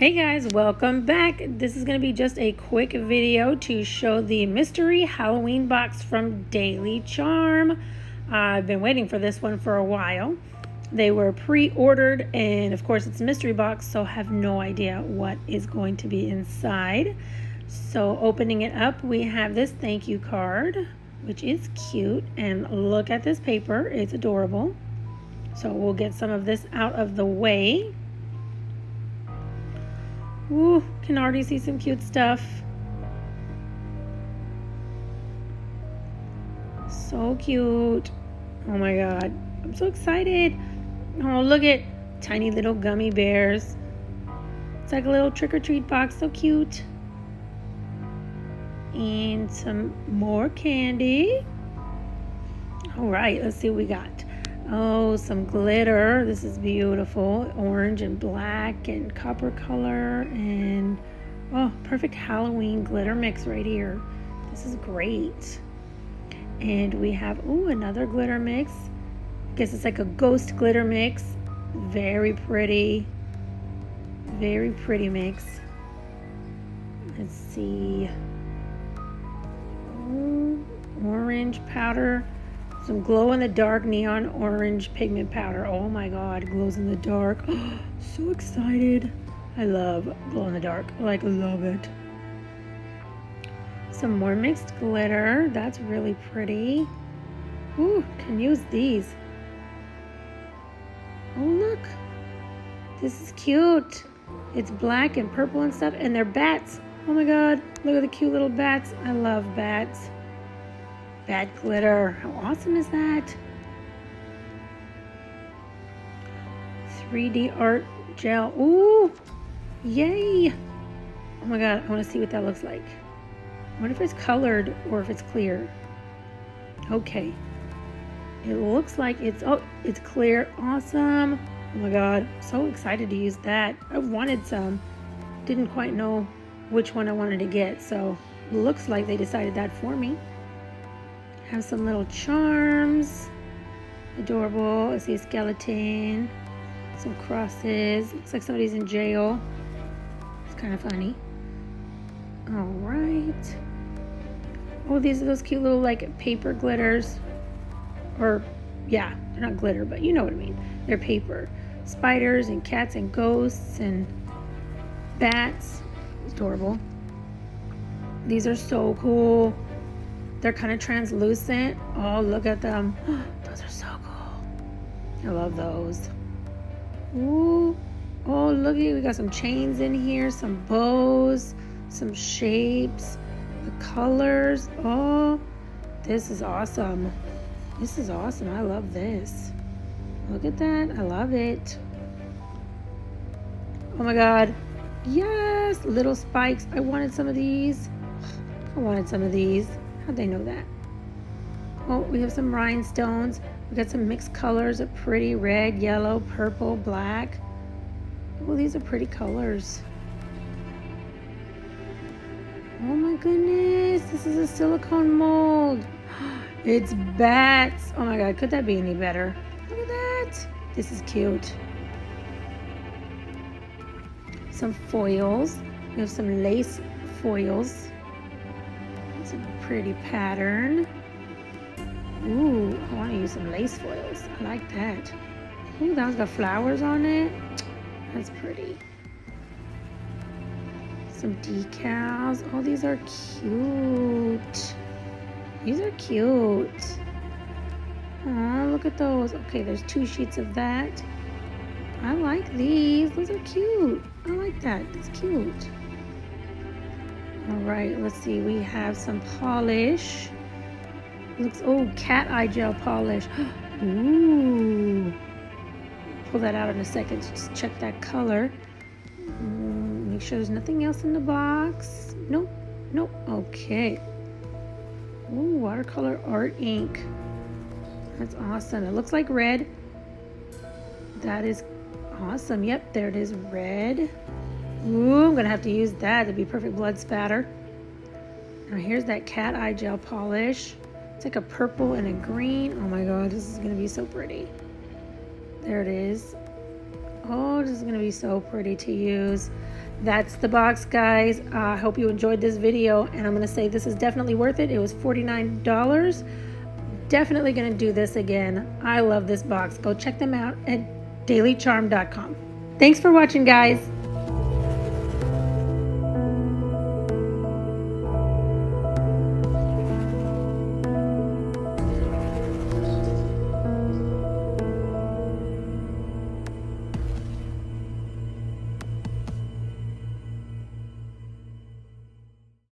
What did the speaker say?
Hey guys, welcome back. This is going to be just a quick video to show the mystery Halloween box from Daily Charm. I've been waiting for this one for a while. They were pre-ordered and of course it's a mystery box, so I have no idea what is going to be inside. So opening it up, we have this thank you card, which is cute, and look at this paper, it's adorable. So we'll get some of this out of the way. Ooh, can already see some cute stuff. So cute. Oh my god, I'm so excited. Oh, look at tiny little gummy bears. It's like a little trick-or-treat box, so cute. And some more candy. All right, let's see what we got. Oh, some glitter. This is beautiful. Orange and black and copper color, and oh, perfect Halloween glitter mix right here. This is great. And we have, ooh, another glitter mix. I guess it's like a ghost glitter mix. Very pretty. Very pretty mix. Let's see. Ooh, orange powder. Some glow-in-the-dark neon orange pigment powder. Oh my god, glows in the dark. Oh, so excited. I love glow-in-the-dark. Like, love it. Some more mixed glitter. That's really pretty. Ooh, can use these. Oh, look. This is cute. It's black and purple and stuff, and they're bats. Oh my god, look at the cute little bats. I love bats. Bat glitter. How awesome is that? 3D art gel. Ooh, yay. Oh my god, I want to see what that looks like. I wonder if it's colored or if it's clear. Okay. It looks like it's, oh, it's clear. Awesome. Oh my god, so excited to use that. I wanted some. Didn't quite know which one I wanted to get, so it looks like they decided that for me. Have some little charms. Adorable. I see a skeleton. Some crosses. Looks like somebody's in jail. It's kind of funny. Alright. Oh, these are those cute little like paper glitters. Or, yeah, they're not glitter, but you know what I mean. They're paper. Spiders and cats and ghosts and bats. Adorable. These are so cool. They're kind of translucent. Oh, look at them. Those are so cool. I love those. Ooh. Oh, looky. We got some chains in here, some bows, some shapes, the colors. Oh, this is awesome. This is awesome. I love this. Look at that. I love it. Oh my god. Yes. Little spikes. I wanted some of these. I wanted some of these. How'd they know that? Oh, we have some rhinestones. We got some mixed colors of pretty red, yellow, purple, black. Oh, these are pretty colors. Oh my goodness, this is a silicone mold. It's bats. Oh my god, could that be any better? Look at that. This is cute. Some foils. We have some lace foils. It's a pretty pattern. Ooh, I want to use some lace foils. I like that. Ooh, that one's got flowers on it. That's pretty. Some decals. Oh, these are cute. These are cute. Oh, look at those. Okay, there's 2 sheets of that. I like these. Those are cute. I like that. That's cute. All right, let's see. We have some polish. Looks, oh, cat eye gel polish. Ooh. Pull that out in a second to just check that color. Make sure there's nothing else in the box. Nope, nope. Okay. Ooh, watercolor art ink. That's awesome. It looks like red. That is awesome. Yep, there it is, red. Ooh, I'm gonna have to use that. That'd be perfect blood spatter. Now here's that cat eye gel polish. It's like a purple and a green. Oh my god, this is gonna be so pretty. There it is. Oh, this is going to be so pretty to use. That's the box, guys. I hope you enjoyed this video, and I'm going to say this is definitely worth it. It was $49. Definitely going to do this again. I love this box. Go check them out at dailycharm.com. Thanks for watching, guys.